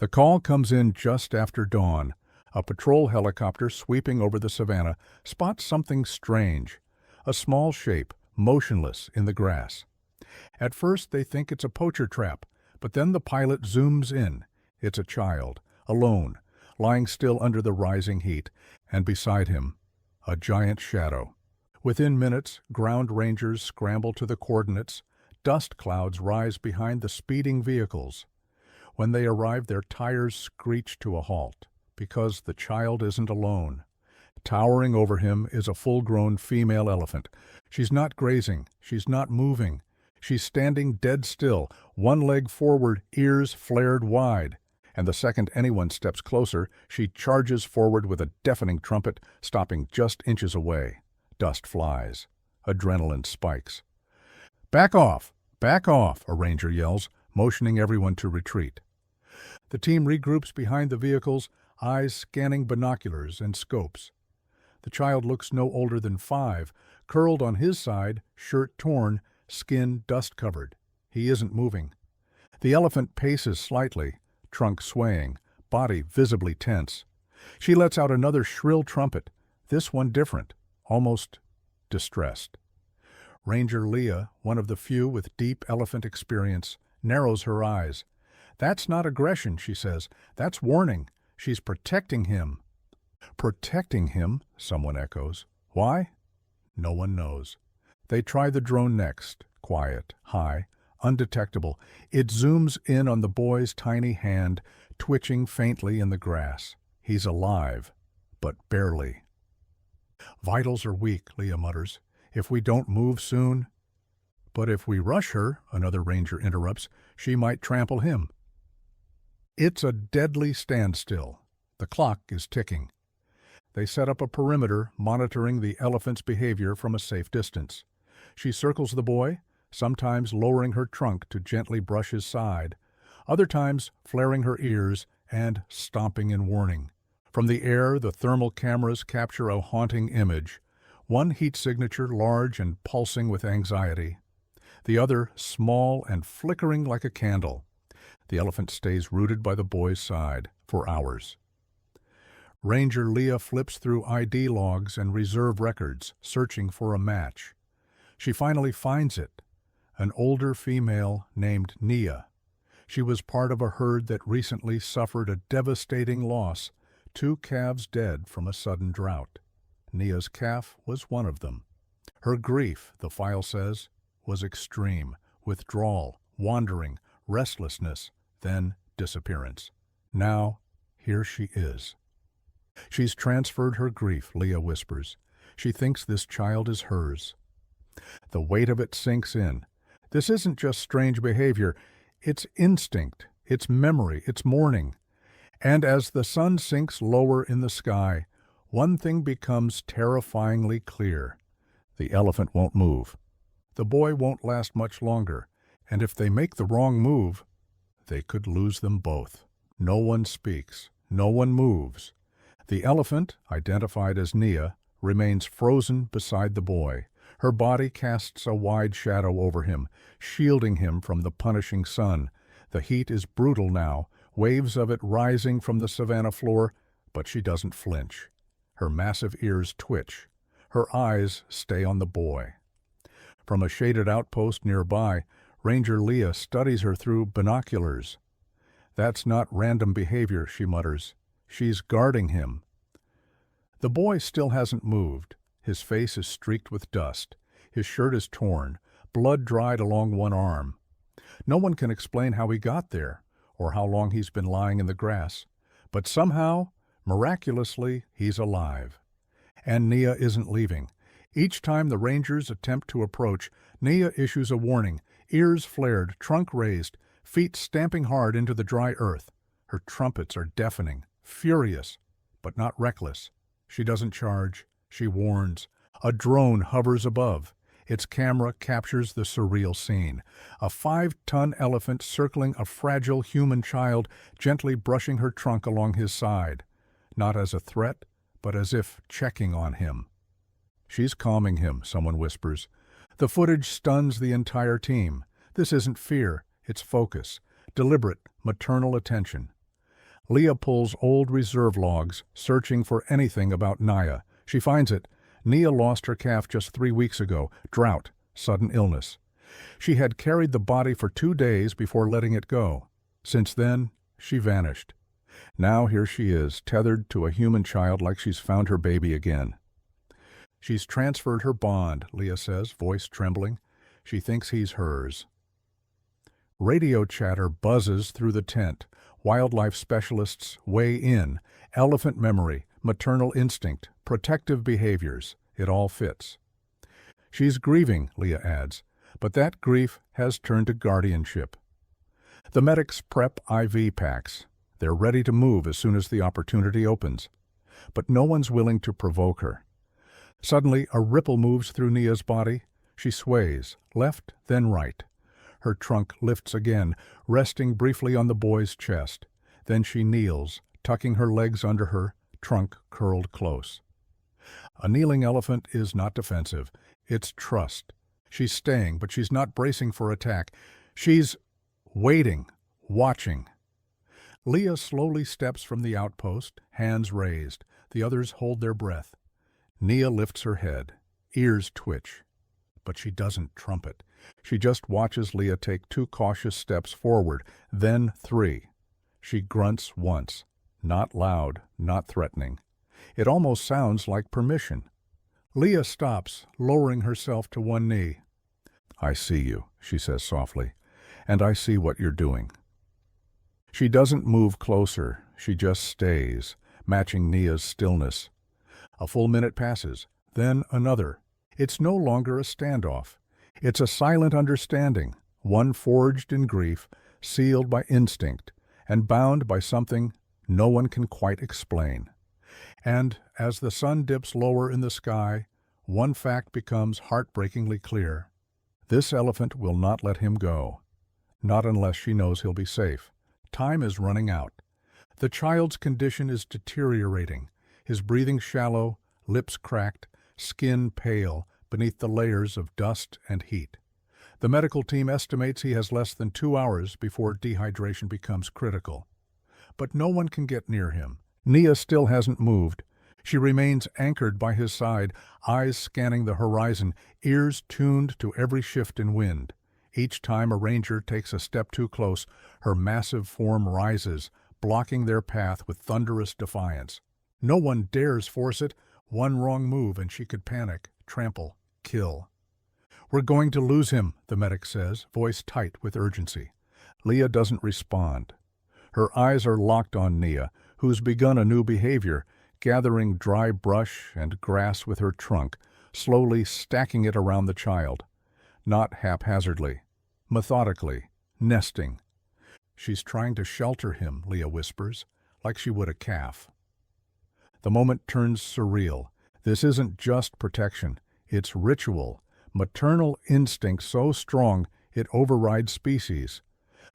The call comes in just after dawn. A patrol helicopter sweeping over the savannah spots something strange, a small shape, motionless in the grass. At first they think it's a poacher trap, but then the pilot zooms in. It's a child, alone, lying still under the rising heat, and beside him, a giant shadow. Within minutes, ground rangers scramble to the coordinates. Dust clouds rise behind the speeding vehicles. When they arrive, their tires screech to a halt, because the child isn't alone. Towering over him is a full-grown female elephant. She's not grazing, she's not moving. She's standing dead still, one leg forward, ears flared wide. And the second anyone steps closer, she charges forward with a deafening trumpet, stopping just inches away. Dust flies. Adrenaline spikes. "Back off! Back off!" a ranger yells, motioning everyone to retreat. The team regroups behind the vehicles, eyes scanning binoculars and scopes. The child looks no older than 5, curled on his side, shirt torn, skin dust-covered. He isn't moving. The elephant paces slightly, trunk swaying, body visibly tense. She lets out another shrill trumpet, this one different, almost distressed. Ranger Leah, one of the few with deep elephant experience, narrows her eyes. "That's not aggression," she says. "That's warning. She's protecting him." "Protecting him?" someone echoes. "Why?" No one knows. They try the drone next, quiet, high, undetectable. It zooms in on the boy's tiny hand, twitching faintly in the grass. He's alive, but barely. "Vitals are weak," Leah mutters. "If we don't move soon—" "But if we rush her," another ranger interrupts, "she might trample him." It's a deadly standstill. The clock is ticking. They set up a perimeter, monitoring the elephant's behavior from a safe distance. She circles the boy, sometimes lowering her trunk to gently brush his side, other times flaring her ears and stomping in warning. From the air, the thermal cameras capture a haunting image, one heat signature large and pulsing with anxiety, the other small and flickering like a candle. The elephant stays rooted by the boy's side for hours. Ranger Leah flips through ID logs and reserve records, searching for a match. She finally finds it, an older female named Nia. She was part of a herd that recently suffered a devastating loss, 2 calves dead from a sudden drought. Nia's calf was one of them. Her grief, the file says, was extreme, withdrawal, wandering, restlessness, then disappearance. Now, here she is. She's transferred her grief, Leah whispers. She thinks this child is hers. The weight of it sinks in. This isn't just strange behavior. It's instinct, it's memory, it's mourning. And as the sun sinks lower in the sky, one thing becomes terrifyingly clear. The elephant won't move. The boy won't last much longer. And if they make the wrong move, they could lose them both. No one speaks. No one moves. The elephant, identified as Nia, remains frozen beside the boy. Her body casts a wide shadow over him, shielding him from the punishing sun. The heat is brutal now, waves of it rising from the savannah floor, but she doesn't flinch. Her massive ears twitch. Her eyes stay on the boy. From a shaded outpost nearby, Ranger Leah studies her through binoculars. "That's not random behavior," she mutters. "She's guarding him." The boy still hasn't moved. His face is streaked with dust. His shirt is torn, blood dried along one arm. No one can explain how he got there, or how long he's been lying in the grass. But somehow, miraculously, he's alive. And Nia isn't leaving. Each time the rangers attempt to approach, Nia issues a warning, ears flared, trunk raised, feet stamping hard into the dry earth. Her trumpets are deafening, furious, but not reckless. She doesn't charge. She warns. A drone hovers above. Its camera captures the surreal scene. A 5-ton elephant circling a fragile human child, gently brushing her trunk along his side. Not as a threat, but as if checking on him. "She's calming him," someone whispers. The footage stuns the entire team. This isn't fear, it's focus. Deliberate, maternal attention. Leah pulls old reserve logs, searching for anything about Naya. She finds it. Nia lost her calf just 3 weeks ago. Drought, sudden illness. She had carried the body for 2 days before letting it go. Since then, she vanished. Now here she is, tethered to a human child like she's found her baby again. She's transferred her bond, Leah says, voice trembling. She thinks he's hers. Radio chatter buzzes through the tent. Wildlife specialists weigh in. Elephant memory, maternal instinct, protective behaviors. It all fits. She's grieving, Leah adds, but that grief has turned to guardianship. The medics prep IV packs. They're ready to move as soon as the opportunity opens. But no one's willing to provoke her. Suddenly, a ripple moves through Nia's body. She sways, left, then right. Her trunk lifts again, resting briefly on the boy's chest. Then she kneels, tucking her legs under her, trunk curled close. A kneeling elephant is not defensive. It's trust. She's staying, but she's not bracing for attack. She's waiting, watching. Leah slowly steps from the outpost, hands raised. The others hold their breath. Nia lifts her head. Ears twitch. But she doesn't trumpet. She just watches Leah take 2 cautious steps forward, then 3. She grunts once. Not loud, not threatening. It almost sounds like permission. Leah stops, lowering herself to one knee. "I see you," she says softly, "and I see what you're doing." She doesn't move closer. She just stays, matching Nia's stillness. A full minute passes, then another. It's no longer a standoff. It's a silent understanding, one forged in grief, sealed by instinct, and bound by something no one can quite explain. And as the sun dips lower in the sky, one fact becomes heartbreakingly clear. This elephant will not let him go. Not unless she knows he'll be safe. Time is running out. The child's condition is deteriorating, his breathing shallow, lips cracked, skin pale beneath the layers of dust and heat. The medical team estimates he has less than 2 hours before dehydration becomes critical. But no one can get near him. Nia still hasn't moved. She remains anchored by his side, eyes scanning the horizon, ears tuned to every shift in wind. Each time a ranger takes a step too close, her massive form rises, blocking their path with thunderous defiance. No one dares force it. One wrong move and she could panic, trample, kill. "We're going to lose him," the medic says, voice tight with urgency. Leah doesn't respond. Her eyes are locked on Nia, who's begun a new behavior, gathering dry brush and grass with her trunk, slowly stacking it around the child. Not haphazardly, methodically, nesting. She's trying to shelter him, Leah whispers, like she would a calf. The moment turns surreal. This isn't just protection. It's ritual, maternal instinct so strong it overrides species.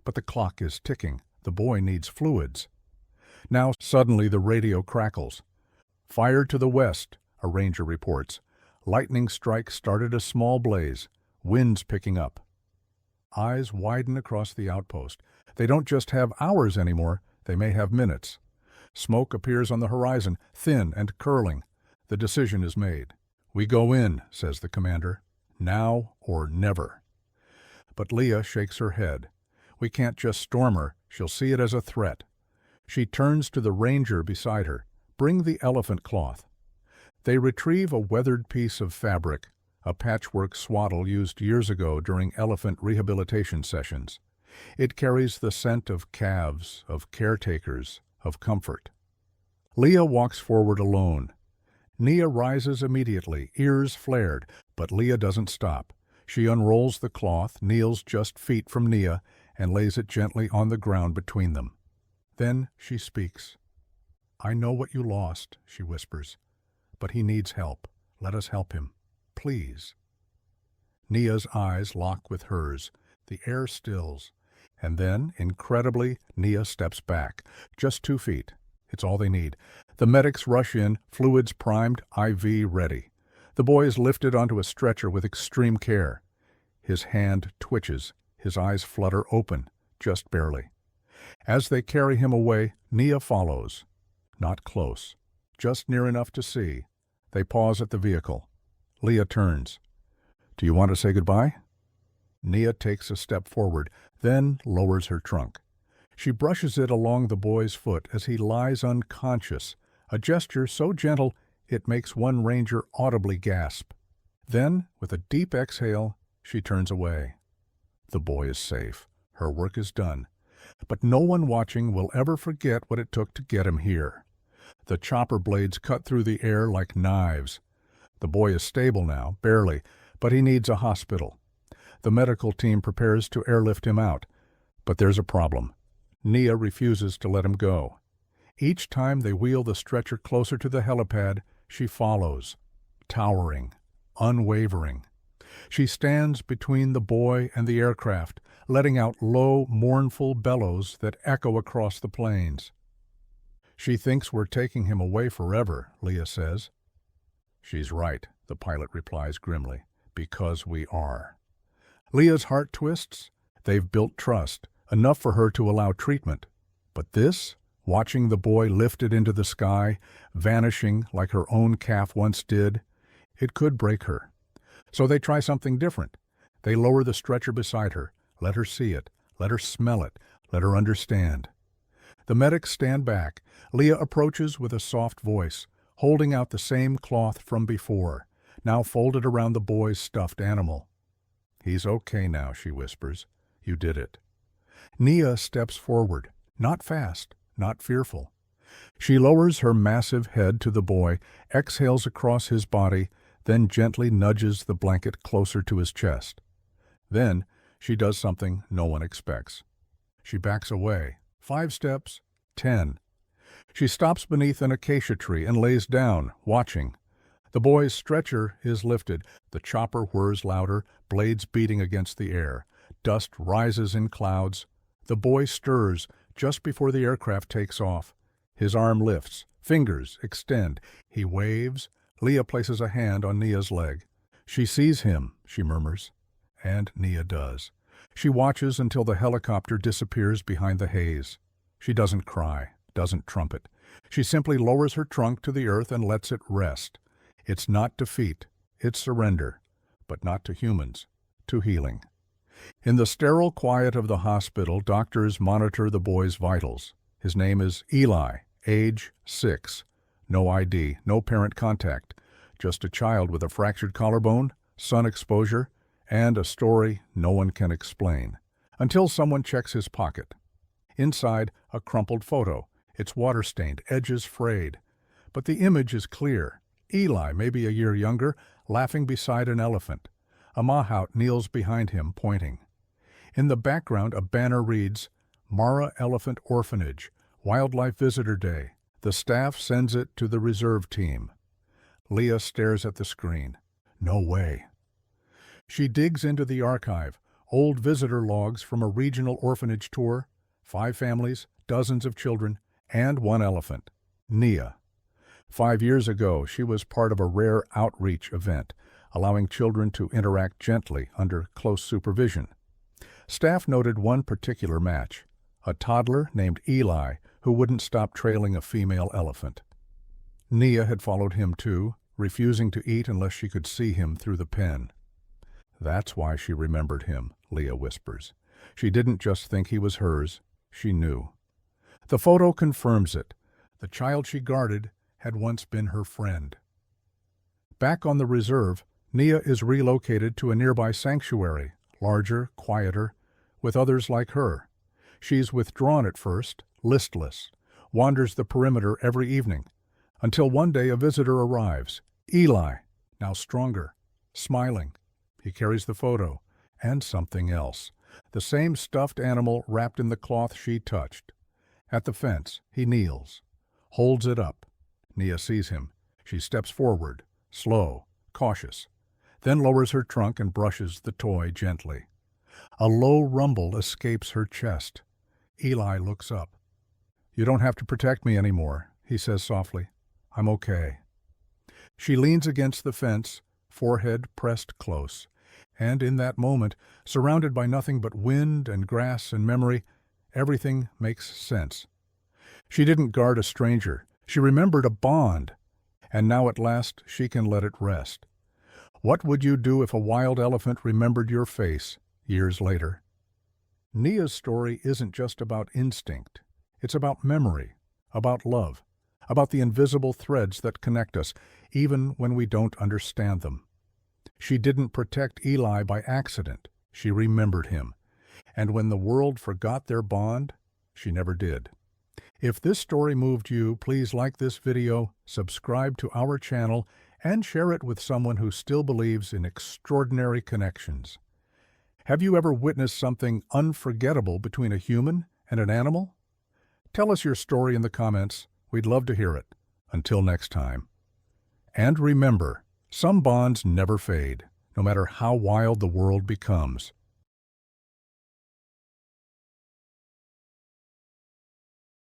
But the clock is ticking. The boy needs fluids. Now suddenly the radio crackles. "Fire to the west," a ranger reports. Lightning strike started a small blaze. Winds picking up. Eyes widen across the outpost. They don't just have hours anymore. They may have minutes. Smoke appears on the horizon, thin and curling. The decision is made. "We go in," says the commander. "Now or never." But Leah shakes her head. We can't just storm her. She'll see it as a threat. She turns to the ranger beside her. "Bring the elephant cloth." They retrieve a weathered piece of fabric, a patchwork swaddle used years ago during elephant rehabilitation sessions. It carries the scent of calves, of caretakers, of comfort. Leah walks forward alone. Nia rises immediately, ears flared, but Leah doesn't stop. She unrolls the cloth, kneels just feet from Nia, and lays it gently on the ground between them. Then she speaks. "I know what you lost," she whispers, "but he needs help. Let us help him. Please." Nia's eyes lock with hers. The air stills. And then, incredibly, Nia steps back. Just 2 feet. It's all they need. The medics rush in, fluids primed, IV ready. The boy is lifted onto a stretcher with extreme care. His hand twitches. His eyes flutter open, just barely. As they carry him away, Nia follows. Not close, just near enough to see. They pause at the vehicle. Leah turns. "Do you want to say goodbye?" Nia takes a step forward, then lowers her trunk. She brushes it along the boy's foot as he lies unconscious, a gesture so gentle it makes one ranger audibly gasp. Then, with a deep exhale, she turns away. The boy is safe. Her work is done. But no one watching will ever forget what it took to get him here. The chopper blades cut through the air like knives. The boy is stable now, barely, but he needs a hospital. The medical team prepares to airlift him out. But there's a problem. Nia refuses to let him go. Each time they wheel the stretcher closer to the helipad, she follows, towering, unwavering. She stands between the boy and the aircraft, letting out low, mournful bellows that echo across the plains. "She thinks we're taking him away forever," Leah says. "She's right," the pilot replies grimly, "because we are." Leah's heart twists. They've built trust, enough for her to allow treatment. But this, watching the boy lifted into the sky, vanishing like her own calf once did, it could break her. So they try something different. They lower the stretcher beside her, let her see it, let her smell it, let her understand. The medics stand back. Leah approaches with a soft voice, holding out the same cloth from before, now folded around the boy's stuffed animal. "He's okay now," she whispers. "You did it." Nia steps forward, not fast, not fearful. She lowers her massive head to the boy, exhales across his body, then gently nudges the blanket closer to his chest. Then she does something no one expects. She backs away, 5 steps, 10. She stops beneath an acacia tree and lays down, watching. The boy's stretcher is lifted. The chopper whirs louder, blades beating against the air. Dust rises in clouds. The boy stirs just before the aircraft takes off. His arm lifts. Fingers extend. He waves. Leah places a hand on Nia's leg. "She sees him," she murmurs. And Nia does. She watches until the helicopter disappears behind the haze. She doesn't cry, doesn't trumpet. She simply lowers her trunk to the earth and lets it rest. It's not defeat, it's surrender, but not to humans, to healing. In the sterile quiet of the hospital, doctors monitor the boy's vitals. His name is Eli, age 6. No ID, no parent contact. Just a child with a fractured collarbone, sun exposure, and a story no one can explain. Until someone checks his pocket. Inside, a crumpled photo. It's water-stained, edges frayed. But the image is clear. Eli, maybe a year younger, laughing beside an elephant. A mahout kneels behind him, pointing. In the background, a banner reads, "Mara Elephant Orphanage, Wildlife Visitor Day. The staff sends it to the reserve team." Leah stares at the screen. No way. She digs into the archive, old visitor logs from a regional orphanage tour, 5 families, dozens of children, and 1 elephant, Nia. 5 years ago, she was part of a rare outreach event, allowing children to interact gently under close supervision. Staff noted one particular match, a toddler named Eli who wouldn't stop trailing a female elephant. Nia had followed him too, refusing to eat unless she could see him through the pen. "That's why she remembered him," Leah whispers. She didn't just think he was hers, she knew. The photo confirms it. The child she guarded had once been her friend. Back on the reserve, Nia is relocated to a nearby sanctuary, larger, quieter, with others like her. She's withdrawn at first, listless, wanders the perimeter every evening, until one day a visitor arrives. Eli, now stronger, smiling. He carries the photo, and something else. The same stuffed animal wrapped in the cloth she touched. At the fence, he kneels, holds it up. Nia sees him. She steps forward, slow, cautious, then lowers her trunk and brushes the toy gently. A low rumble escapes her chest. Eli looks up. "You don't have to protect me anymore," he says softly. "I'm okay." She leans against the fence, forehead pressed close. And in that moment, surrounded by nothing but wind and grass and memory, everything makes sense. She didn't guard a stranger. She remembered a bond. And now at last she can let it rest. What would you do if a wild elephant remembered your face years later? Nia's story isn't just about instinct. It's about memory, about love, about the invisible threads that connect us, even when we don't understand them. She didn't protect Eli by accident. She remembered him. And when the world forgot their bond, she never did. If this story moved you, please like this video, subscribe to our channel, and share it with someone who still believes in extraordinary connections. Have you ever witnessed something unforgettable between a human and an animal? Tell us your story in the comments. We'd love to hear it. Until next time. And remember, some bonds never fade, no matter how wild the world becomes.